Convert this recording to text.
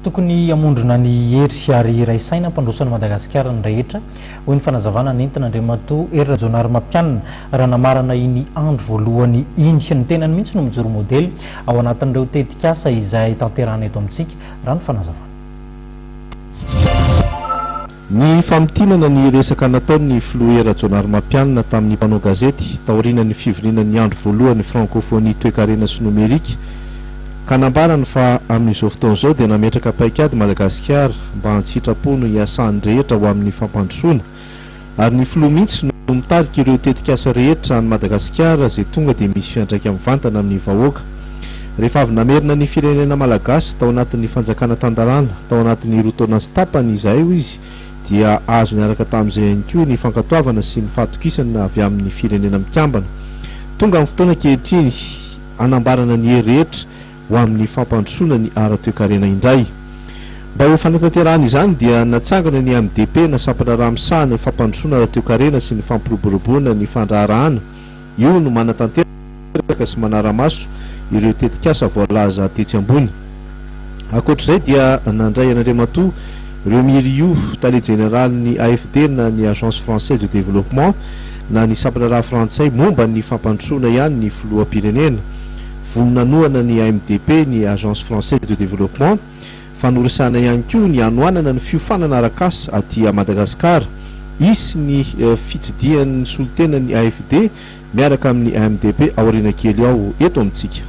tokony amondrona ny hery ary raisaina mpandrosoana Madagasikara ny rehetra hoy ny fanazavana nentina Andriamatoa Hery Rajaonarimampianina raha namarana iny andro voalohany iny ny tenany mihitsy no mijoro modely ao anatin'ireo tetikasa izay tanterahana eto amintsika raha ny fanazavana. Ny famotinana ny resaka nataon'ny filoha Hery Rajaonarimampianina tamin'ny mpanao gazety taorian'ny fivorianan'ny andro voalohany francophonie toe-karena sy nomerika ka nambarany fa amin'izao fotoana izao dia nametraka paikady Madagasikara mba hantsitrapo ny iasan'ny rehetra ho amin'ny fampandrosoana ary ny filoha mihitsy no mitarika ireo tetikasa rehetra any Madagasikara izay tonga dia misy fiantraika mivantana amin'ny vahoaka. Rehefa avy namerina ny firenena malagasy tao anatin'ny fanjakana Tandarana tao anatin'ny roa taona sy tapany izay izy dia azo niaraka tamin'izay ihany koa ny fankatoavana sy ny fahatokisana avy amin'ny firenena mikambana. Tonga amin'ny fotoana ankehitriny anambarana ny hery rehetra ho amin'ny fampandrosoana ny ara-toe-karena indray. Mba ho fanatanterahana izany dia natsangana ny MDP nasapana ramosahana ny fampandrosoana ara-toe-karena sy ny fampiroboroboana ny fandraharahana. Io no manatanteraka sy manara-maso ireo tetikasa voalaza tetsy ambony. Ankoatr'izay dia nandray an'Andriamatoa ireo miry io tale général ny AFD na ny Agence Française de Développement na ny sapana raha frantsay momba ny fampandrosoana ihany ny filoham-pirenena. Voninanoana ny AMDP ny Agence Française de Développement fanorisana ihany koa ny anoanana ny fiofanana arak'asa aty Madagasikara. Isy ny fitsidihan'ny solitena ny AFD miaraka amin'ny AMDP aoriana kely ao eto amintsika.